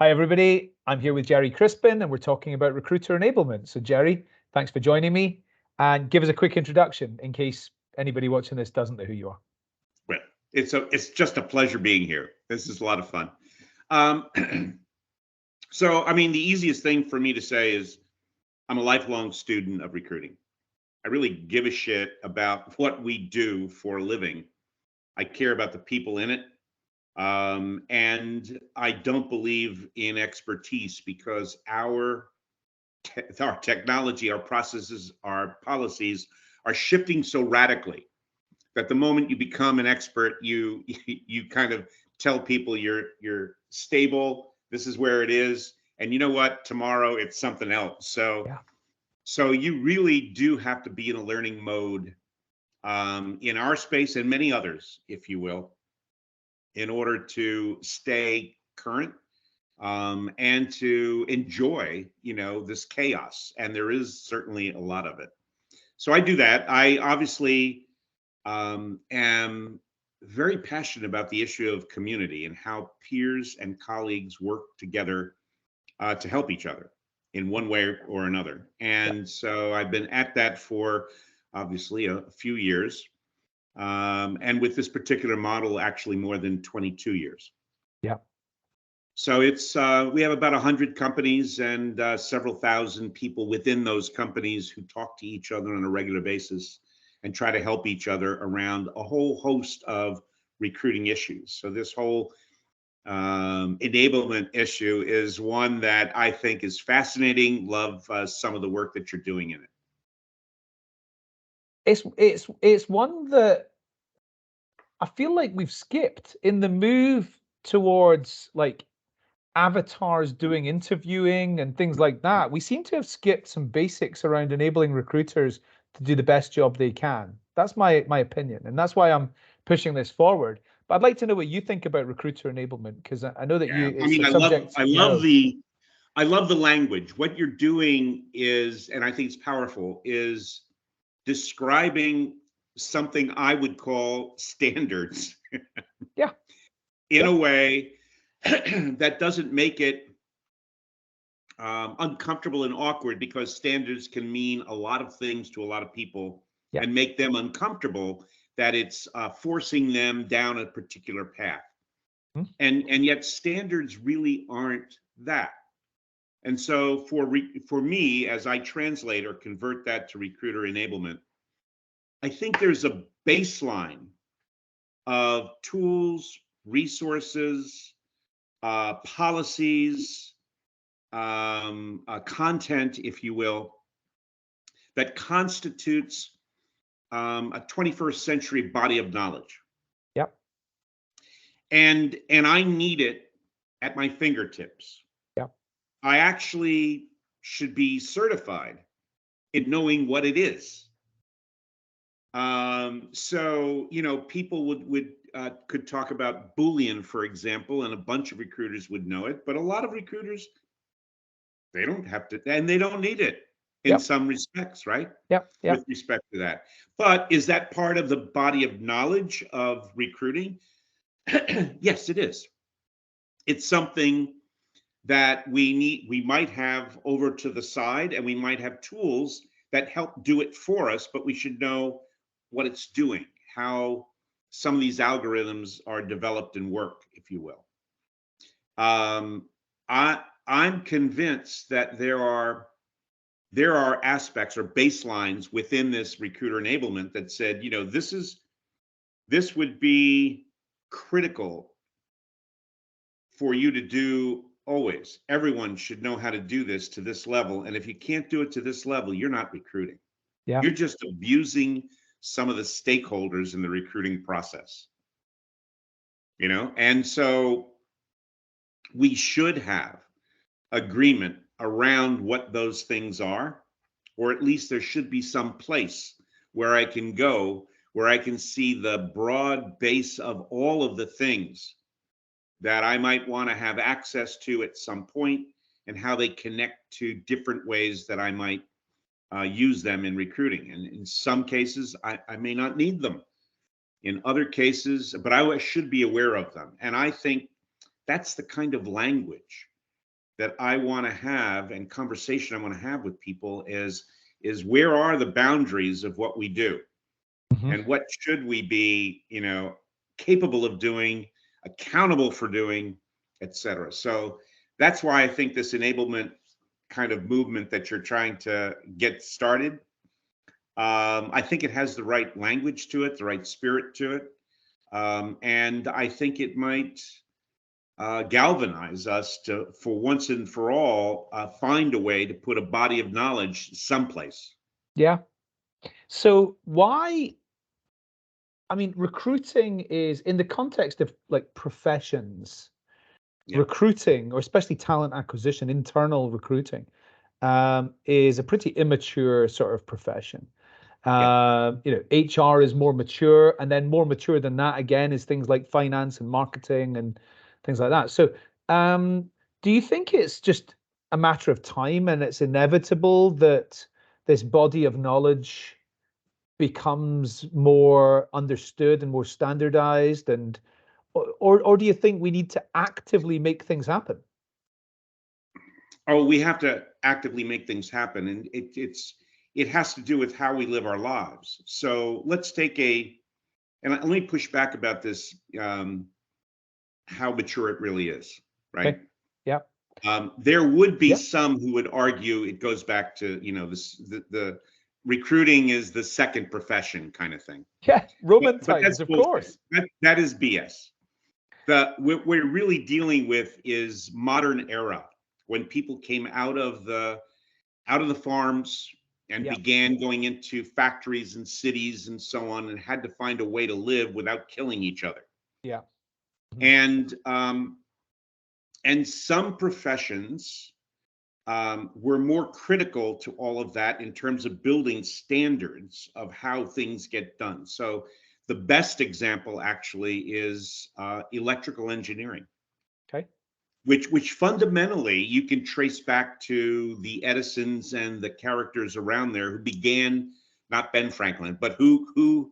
Hi, everybody. I'm here with Gerry Crispin, and we're talking about recruiter enablement. So, Gerry, thanks for joining me. And give us a quick introduction in case anybody watching this doesn't know who you are. Well, it's just a pleasure being here. This is a lot of fun. So, I mean, the easiest thing for me to say is I'm a lifelong student of recruiting. I really give a shit about what we do for a living. I care about the people in it. And I don't believe in expertise because our technology, our processes, our policies are shifting so radically that the moment you become an expert, you kind of tell people you're stable. This is where it is, and you know what? Tomorrow it's something else. Yeah. So you really do have to be in a learning mode in our space and many others, if you will, in order to stay current and to enjoy, this chaos. And there is certainly a lot of it. So I do that. I obviously am very passionate about the issue of community and how peers and colleagues work together to help each other in one way or another. And so I've been at that for obviously a few years. And with this particular model, actually more than 22 years. Yeah. So it's we have about 100 companies and several thousand people within those companies who talk to each other on a regular basis and try to help each other around a whole host of recruiting issues. So this whole enablement issue is one that I think is fascinating. Love some of the work that you're doing in it. It's one that I feel like we've skipped in the move towards like avatars doing interviewing and things like that. We seem to have skipped some basics around enabling recruiters to do the best job they can. That's my opinion, and that's why I'm pushing this forward. But I'd like to know what you think about recruiter enablement, because I know that Yeah, I it's mean, a subject I you love know. I love the language. What you're doing is, and I think it's powerful, is describing something I would call standards Yeah, in yeah, a way that doesn't make it uncomfortable and awkward, because standards can mean a lot of things to a lot of people yeah. and make them uncomfortable, that it's forcing them down a particular path. Hmm? And yet standards really aren't that. And so for me, as I translate or convert that to recruiter enablement, I think there's a baseline of tools, resources, policies, content, if you will, that constitutes a 21st century body of knowledge. Yep. And I need it at my fingertips. Yep. I actually should be certified in knowing what it is. So people would could talk about Boolean, for example, and a bunch of recruiters would know it, but a lot of recruiters, they don't have to, and they don't need it in Yep. some respects, right? Yep. With Yep. respect to that. But is that part of the body of knowledge of recruiting? Yes, it is. It's something that we might have over to the side, and we might have tools that help do it for us, but we should know what it's doing, how some of these algorithms are developed and work, if you will. Um, I'm convinced that there are aspects or baselines within this recruiter enablement that said, this would be critical for you to do always. Everyone should know how to do this to this level. And if you can't do it to this level, you're not recruiting. Yeah. You're just abusing some of the stakeholders in the recruiting process. And so we should have agreement around what those things are, or at least there should be some place where I can go, where I can see the broad base of all of the things that I might want to have access to at some point, and how they connect to different ways that I might use them in recruiting. And in some cases, I may not need them. In other cases, but I should be aware of them. And I think that's the kind of language that I want to have and conversation I want to have with people is where are the boundaries of what we do, Mhm. and what should we be, capable of doing, accountable for doing, etc. So that's why I think this enablement kind of movement that you're trying to get started, I think it has the right language to it, the right spirit to it, and I think it might galvanize us to, for once and for all, find a way to put a body of knowledge someplace. Yeah. So why, I mean, recruiting is in the context of like professions, Yeah, recruiting, or especially talent acquisition, internal recruiting, is a pretty immature sort of profession. yeah. HR is more mature, and then more mature than that again is things like finance and marketing and things like that. So, um, do you think it's just a matter of time and it's inevitable that this body of knowledge becomes more understood and more standardized, and or do you think we need to actively make things happen? Oh, we have to actively make things happen, and it has to do with how we live our lives. So let's take and let me push back about this, how mature it really is, right? Okay. Yeah. There would be Yeah. some who would argue it goes back to, this the recruiting is the second profession kind of thing. Yeah. Roman But that's times, of bullshit. course. That is BS. What we're really dealing with is modern era, when people came out of the farms and Yeah. began going into factories and cities and so on, and had to find a way to live without killing each other. Yeah. Mhm. And some professions were more critical to all of that in terms of building standards of how things get done. So the best example actually is electrical engineering, Okay. which fundamentally you can trace back to the Edisons and the characters around there who began, not Ben Franklin, but who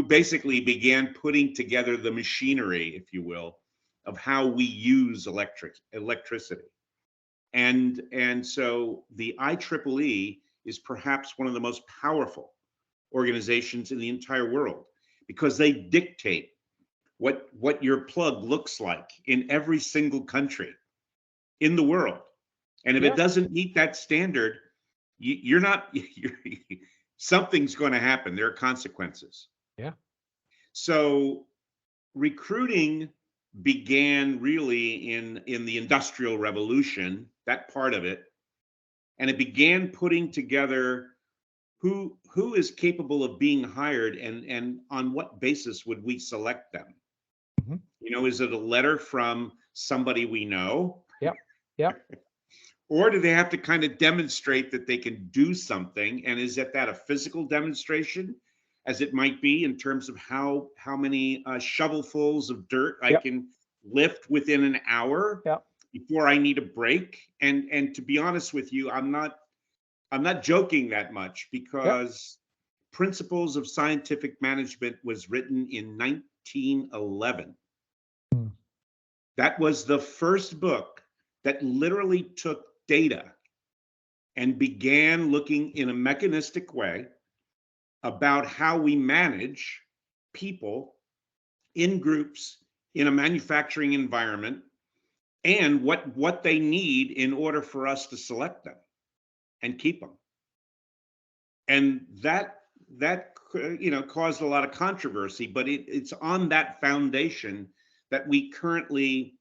basically began putting together the machinery, if you will, of how we use electricity. And so the IEEE is perhaps one of the most powerful organizations in the entire world, because they dictate what your plug looks like in every single country in the world. And if it Yeah. doesn't meet that standard, you're not, something's going to happen. There are consequences. Yeah. So recruiting began really in the Industrial Revolution, that part of it, and it began putting together who is capable of being hired, and on what basis would we select them. Mhm. Is it a letter from somebody we know, Yeah. Yeah. or do they have to kind of demonstrate that they can do something? And is that a physical demonstration, as it might be in terms of how many shovelfuls of dirt I Yeah. can lift within an hour Yeah. before I need a break? And to be honest with you, I'm not joking that much, Yeah. because Principles of Scientific Management was written in 1911. Mm. That was the first book that literally took data and began looking in a mechanistic way about how we manage people in groups in a manufacturing environment, and what they need in order for us to select them and keep them. And that caused a lot of controversy, but it's on that foundation that we currently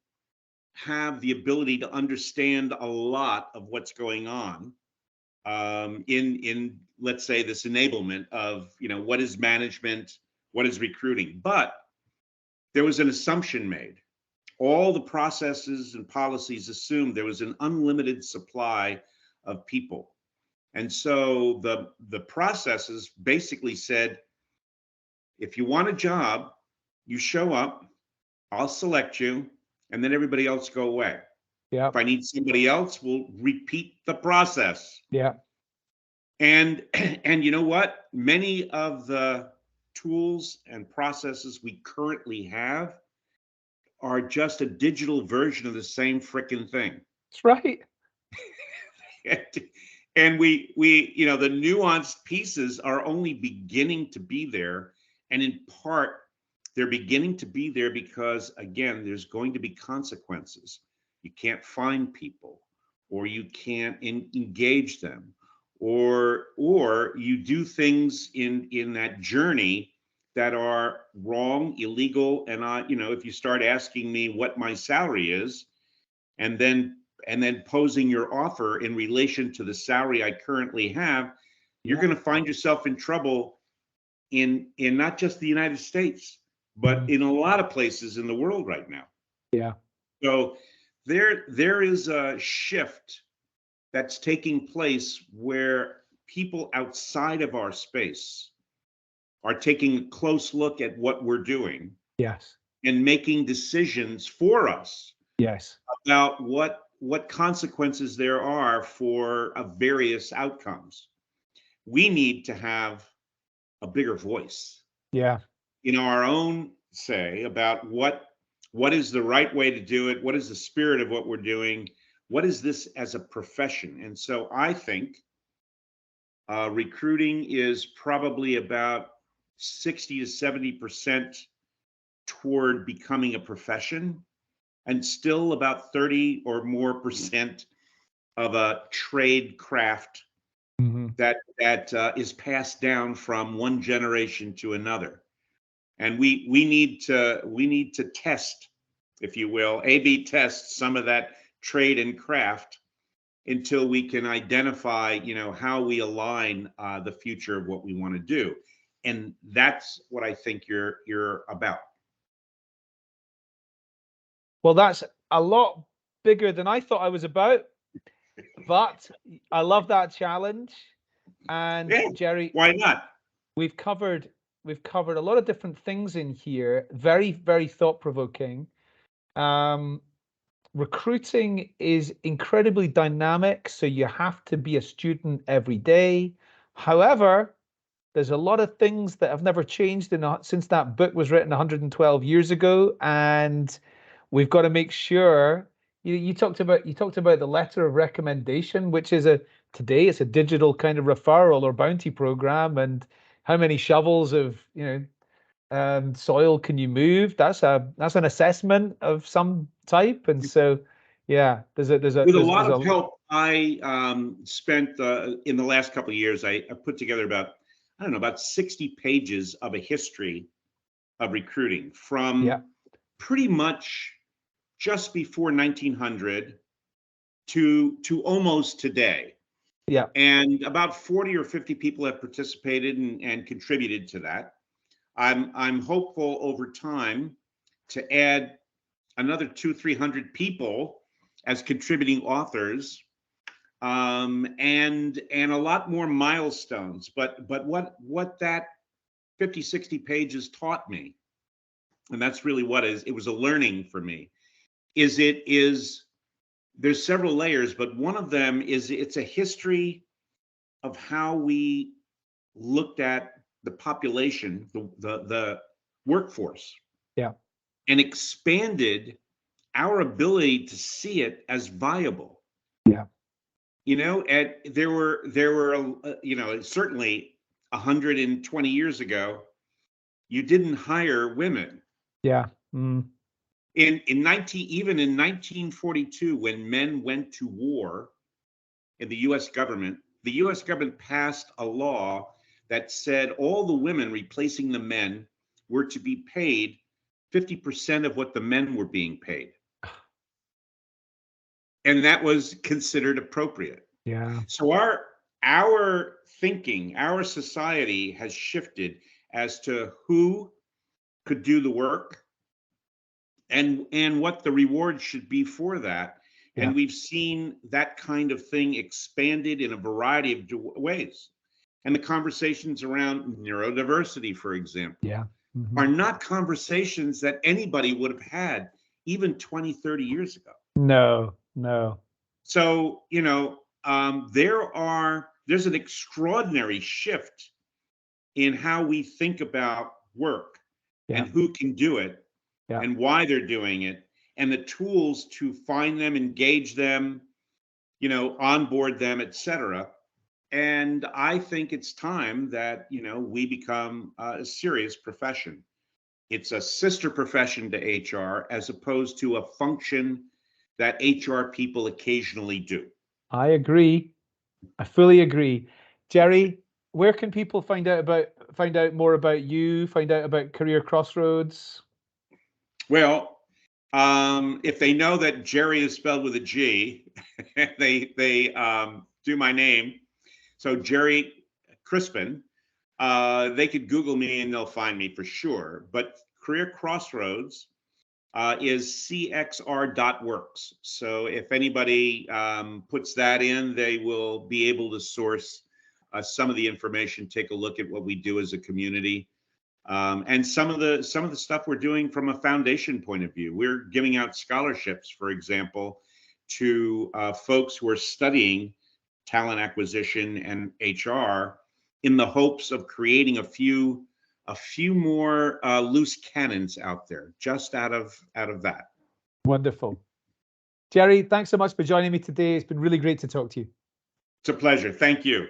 have the ability to understand a lot of what's going on, in let's say this enablement of, what is management, what is recruiting. But there was an assumption made. All the processes and policies assumed there was an unlimited supply of people. And so the processes basically said, if you want a job, you show up, I'll select you, and then everybody else go away. Yeah. If I need somebody else, we'll repeat the process. Yeah. And and you know what? Many of the tools and processes we currently have are just a digital version of the same frickin' thing. That's right. And we you know, the nuanced pieces are only beginning to be there, and in part they're beginning to be there because, again, there's going to be consequences. You can't find people, or you can't engage them, or you do things in that journey that are wrong, illegal. And I, you know, if you start asking me what my salary is, and then posing your offer in relation to the salary I currently have, you're Yeah. going to find yourself in trouble in not just the United States, but Mhm. in a lot of places in the world right now. Yeah. So there is a shift that's taking place where people outside of our space are taking a close look at what we're doing Yes. and making decisions for us Yes. about what consequences there are for various outcomes. We need to have a bigger voice Yeah. in our own say about what is the right way to do it, what is the spirit of what we're doing, what is this as a profession. And so I think recruiting is probably about 60 to 70% toward becoming a profession, and still about 30 or more percent of a trade craft Hmm. that is passed down from one generation to another. And we need to test, if you will, A/B test some of that trade and craft until we can identify, you know, how we align the future of what we want to do. And that's what I think you're about. Well, that's a lot bigger than I thought I was about, but I love that challenge. And Yeah, Gerry, why not? we've covered we've covered a lot of different things in here. Very, very thought provoking. Um, Recruiting is incredibly dynamic, so you have to be a student every day. However, there's a lot of things that have never changed since that book was written 112 years ago, and we've got to make sure. You talked about the letter of recommendation, which is today it's a digital kind of referral or bounty program, and how many shovels of soil can you move? That's an assessment of some type, and so yeah, there's a there's a With a there's lot of a help, I spent in the last couple of years, I put together about, I don't know, about 60 pages of a history of recruiting yeah, from pretty much just before 1900 to almost today. yeah, And about 40 or 50 people have participated and contributed to that. I'm hopeful over time to add another 200-300 people as contributing authors, and a lot more milestones. But what that 50-60 pages taught me, and that's really what it was a learning for me, is there's several layers, but one of them is it's a history of how we looked at the population, the workforce, yeah, and expanded our ability to see it as viable. yeah, You know, and there were you know, certainly 120 years ago, you didn't hire women. yeah, mm, In 19 even in 1942, when men went to war in the US government, the US government passed a law that said all the women replacing the men were to be paid 50% of what the men were being paid. And that was considered appropriate. yeah, So our thinking, our society has shifted as to who could do the work and what the reward should be for that. yeah, And we've seen that kind of thing expanded in a variety of ways. And the conversations around neurodiversity, for example, yeah, hmm, are not conversations that anybody would have had even 20, 30 years ago. no, no, So, you know, there's an extraordinary shift in how we think about work yeah, and who can do it yeah, and why they're doing it. and the tools to find them, engage them, you know, onboard them, etc. And I think it's time that, you know, we become a serious profession. It's a sister profession to HR as opposed to a function that HR people occasionally do. I agree. I fully agree. Gerry, where can people find out more about you, find out about CareerXRoads? Well, if they know that Gerry is spelled with a G, they do my name. So Gerry Crispin, they could Google me and they'll find me for sure. But CareerXRoads is cxr.works. So if anybody puts that in, they will be able to source some of the information, take a look at what we do as a community. And some of the stuff we're doing from a foundation point of view. We're giving out scholarships, for example, to folks who are studying talent acquisition and HR in the hopes of creating a few more loose cannons out there, just out of that. Wonderful. Gerry, thanks so much for joining me today. It's been really great to talk to you. It's a pleasure. Thank you.